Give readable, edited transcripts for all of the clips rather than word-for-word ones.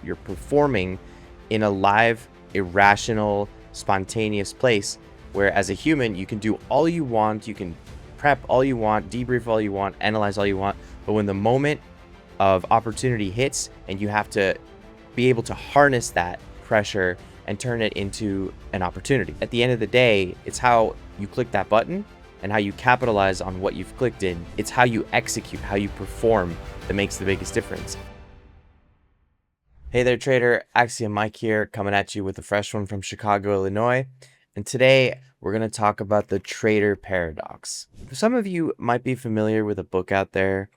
you're performing in a live, irrational, spontaneous place where as a human you can do all you want, you can prep all you want, debrief all you want, analyze all you want, but when the moment of opportunity hits and you have to be able to harness that pressure and turn it into an opportunity. At the end of the day, it's how you click that button and how you capitalize on what you've clicked in. It's how you execute, how you perform that makes the biggest difference. Hey there, trader. Axia Mike here, coming at you with a fresh one from Chicago, Illinois. And today we're going to talk about the Trader Paradox. Some of you might be familiar with a book out there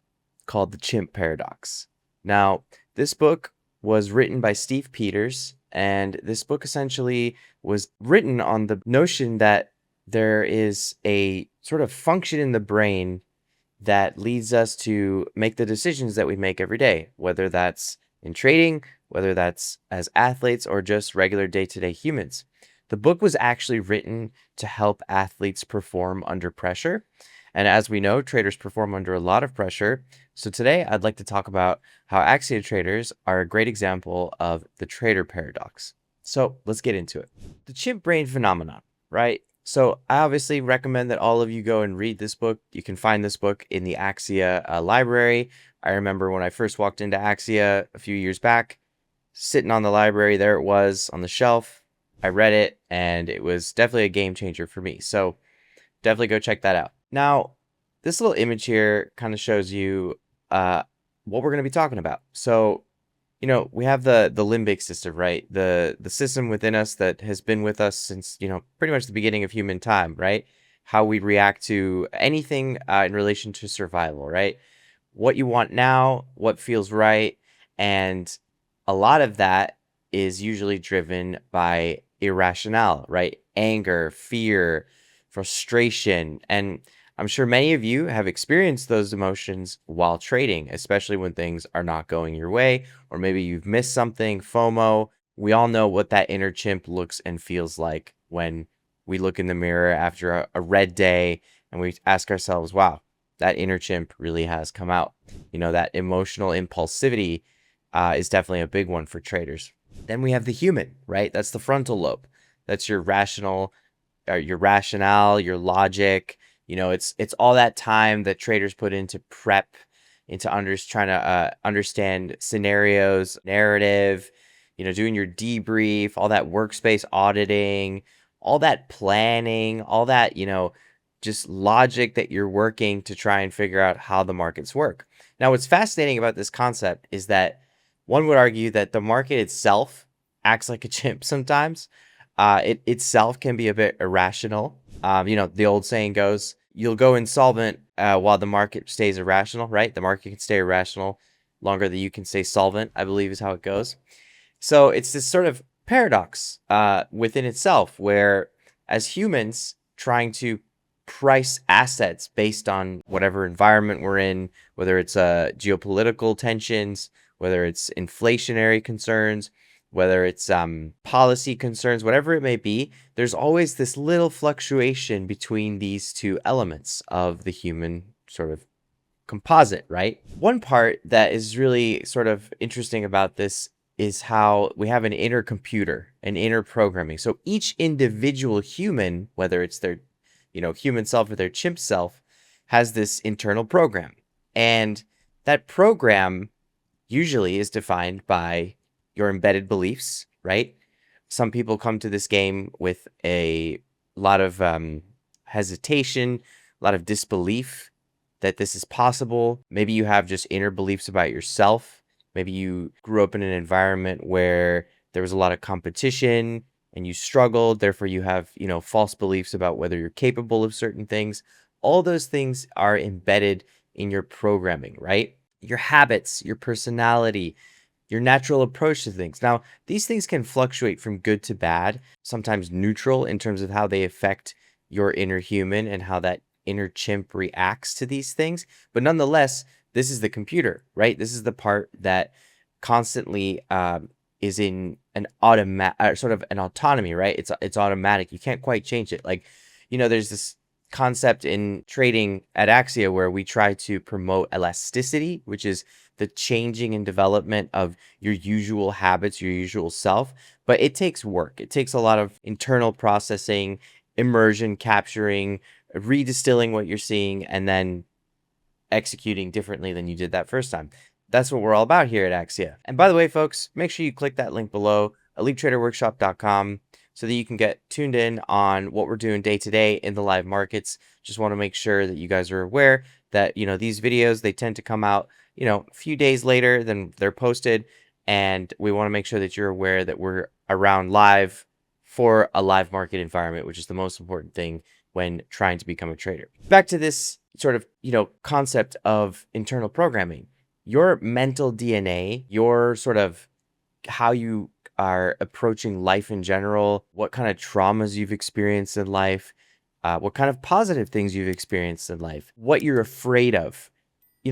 called the Chimp Paradox. Now, this book was written by Steve Peters, and this book essentially was written on the notion that there is a sort of function in the brain that leads us to make the decisions that we make every day, whether that's in trading, whether that's as athletes or just regular day-to-day humans. The book was actually written to help athletes perform under pressure. And as we know, traders perform under a lot of pressure. So today I'd like to talk about how Axia traders are a great example of the Trader Paradox. So let's get into it. The chimp brain phenomenon, right? So I obviously recommend that all of you go and read this book. You can find this book in the Axia library. I remember when I first walked into Axia a few years back, sitting on the library, there it was on the shelf. I read it and it was definitely a game changer for me. So definitely go check that out. Now, this little image here kind of shows you what we're going to be talking about. So, you know, we have the limbic system, right? The system within us that has been with us since, you know, pretty much the beginning of human time, right? How we react to anything in relation to survival, right? What you want now, what feels right, and a lot of that is usually driven by irrational, right? Anger, fear, frustration, and I'm sure many of you have experienced those emotions while trading, especially when things are not going your way, or maybe you've missed something, FOMO. We all know what that inner chimp looks and feels like when we look in the mirror after a red day and we ask ourselves, wow, that inner chimp really has come out. You know, that emotional impulsivity is definitely a big one for traders. Then we have the human, right? That's the frontal lobe. That's your rationale, your logic. You know, it's all that time that traders put into prep, into trying to understand scenarios, narrative, you know, doing your debrief, all that workspace auditing, all that planning, all that, you know, just logic that you're working to try and figure out how the markets work. Now, what's fascinating about this concept is that one would argue that the market itself acts like a chimp sometimes. It itself can be a bit irrational. You know, the old saying goes, you'll go insolvent while the market stays irrational, right? The market can stay irrational longer than you can stay solvent, I believe is how it goes. So it's this sort of paradox within itself where as humans trying to price assets based on whatever environment we're in, whether it's geopolitical tensions, whether it's inflationary concerns, whether it's policy concerns, whatever it may be, there's always this little fluctuation between these two elements of the human sort of composite, right? One part that is really sort of interesting about this is how we have an inner computer, an inner programming. So each individual human, whether it's their, you know, human self or their chimp self, has this internal program. And that program usually is defined by your embedded beliefs, right? Some people come to this game with a lot of hesitation, a lot of disbelief that this is possible. Maybe you have just inner beliefs about yourself. Maybe you grew up in an environment where there was a lot of competition and you struggled. Therefore, you have, you know, false beliefs about whether you're capable of certain things. All those things are embedded in your programming, right? Your habits, your personality, your natural approach to things. Now, these things can fluctuate from good to bad, sometimes neutral in terms of how they affect your inner human and how that inner chimp reacts to these things. But nonetheless, this is the computer, right? This is the part that constantly is in an sort of an autonomy, right? It's automatic. You can't quite change it. Like, you know, there's this concept in trading at Axia where we try to promote elasticity, which is the changing and development of your usual habits, your usual self. But it takes work. It takes a lot of internal processing, immersion capturing, redistilling what you're seeing, and then executing differently than you did that first time. That's what we're all about here at Axia. And by the way, folks, make sure you click that link below, elitetraderworkshop.com, so that you can get tuned in on what we're doing day to day in the live markets. Just want to make sure that you guys are aware that, these videos, they tend to come out, a few days later than they're posted. And we want to make sure that you're aware that we're around live for a live market environment, which is the most important thing when trying to become a trader. Back to this sort of, concept of internal programming. Your mental DNA, your sort of how you are approaching life in general, what kind of traumas you've experienced in life, what kind of positive things you've experienced in life, what you're afraid of.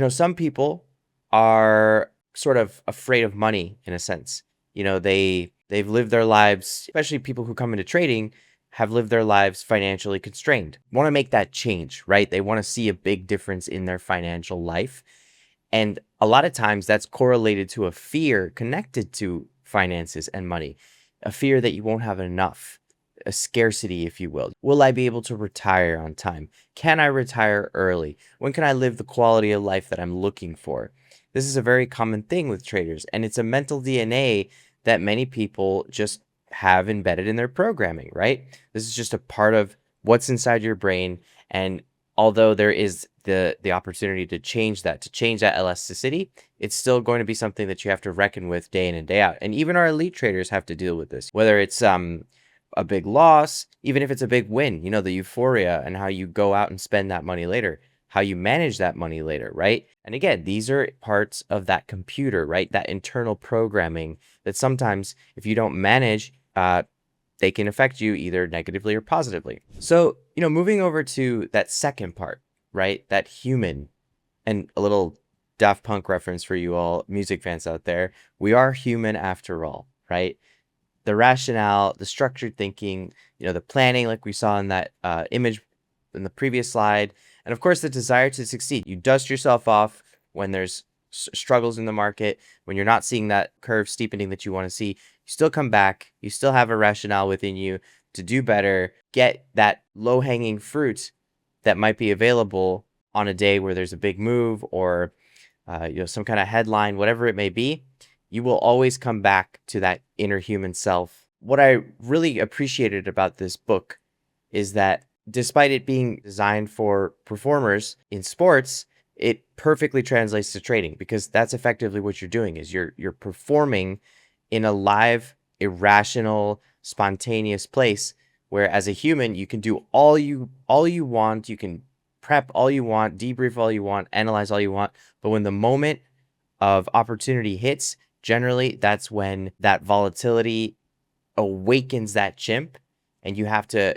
Some people are sort of afraid of money in a sense. They've lived their lives, especially people who come into trading, have lived their lives financially constrained. Want to make that change, right? They want to see a big difference in their financial life. And a lot of times that's correlated to a fear connected to finances and money, a fear that you won't have enough, a scarcity, if you will. Will I be able to retire on time? Can I retire early? When can I live the quality of life that I'm looking for? This is a very common thing with traders, and it's a mental DNA that many people just have embedded in their programming, right? This is just a part of what's inside your brain. And although there is the opportunity to change that elasticity, it's still going to be something that you have to reckon with day in and day out. And even our elite traders have to deal with this, whether it's a big loss, even if it's a big win, the euphoria and how you go out and spend that money later, how you manage that money later, right? And again, these are parts of that computer, right? That internal programming that sometimes if you don't manage, they can affect you either negatively or positively. So, moving over to that second part, right? That human, and a little Daft Punk reference for you all music fans out there. We are human after all, right? The rationale, the structured thinking, the planning, like we saw in that image in the previous slide, and of course the desire to succeed. You dust yourself off when there's struggles in the market, when you're not seeing that curve steepening that you want to see. You still come back, you still have a rationale within you to do better, get that low-hanging fruit that might be available on a day where there's a big move or some kind of headline, whatever it may be. You will always come back to that inner human self. What I really appreciated about this book is that despite it being designed for performers in sports, it perfectly translates to trading, because that's effectively what you're doing is you're performing in a live, irrational, spontaneous place where as a human you can do all you want, you can prep all you want, debrief all you want, analyze all you want, but when the moment of opportunity hits, generally that's when that volatility awakens that chimp, and you have to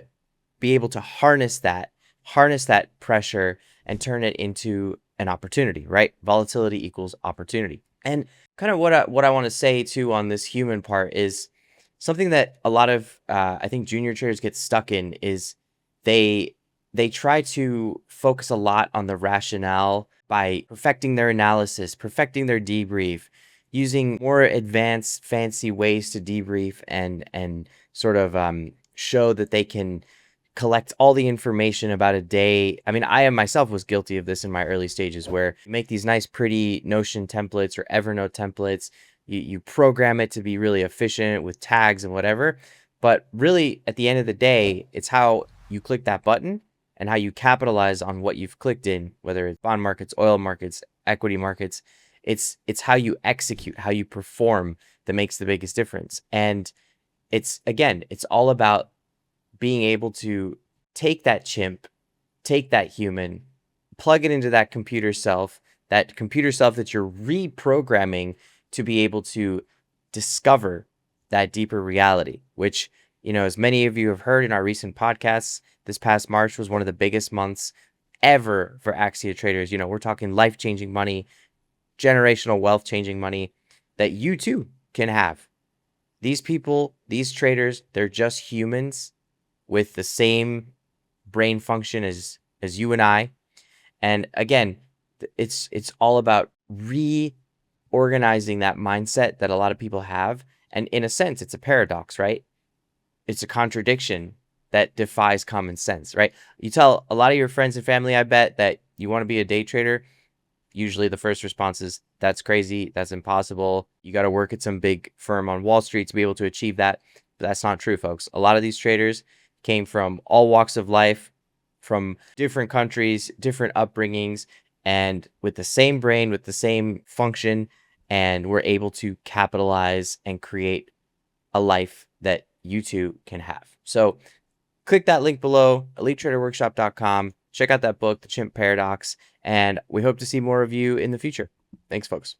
be able to harness that pressure and turn it into an opportunity, right? Volatility equals opportunity. And kind of what I want to say too on this human part is something that a lot of I think junior traders get stuck in is they try to focus a lot on the rationale by perfecting their analysis, perfecting their debrief, using more advanced, fancy ways to debrief and sort of show that they can collect all the information about a day. I mean, I myself was guilty of this in my early stages, where you make these nice, pretty Notion templates or Evernote templates. You program it to be really efficient with tags and whatever. But really, at the end of the day, it's how you click that button and how you capitalize on what you've clicked in, whether it's bond markets, oil markets, equity markets. It's how you execute, how you perform that makes the biggest difference. And it's all about being able to take that chimp, take that human, plug it into that computer self that you're reprogramming to be able to discover that deeper reality, which, as many of you have heard in our recent podcasts, this past March was one of the biggest months ever for Axia traders. We're talking life-changing money, generational wealth-changing money that you too can have. These people, these traders, they're just humans with the same brain function as as you and I. And again, it's all about reorganizing that mindset that a lot of people have. And in a sense, it's a paradox, right? It's a contradiction that defies common sense, right? You tell a lot of your friends and family, I bet, that you want to be a day trader. Usually the first response is, that's crazy, that's impossible. You got to work at some big firm on Wall Street to be able to achieve that. But that's not true, folks. A lot of these traders came from all walks of life, from different countries, different upbringings, and with the same brain, with the same function, and we're able to capitalize and create a life that you too can have. So click that link below, elitetraderworkshop.com. Check out that book, The Chimp Paradox, and we hope to see more of you in the future. Thanks, folks.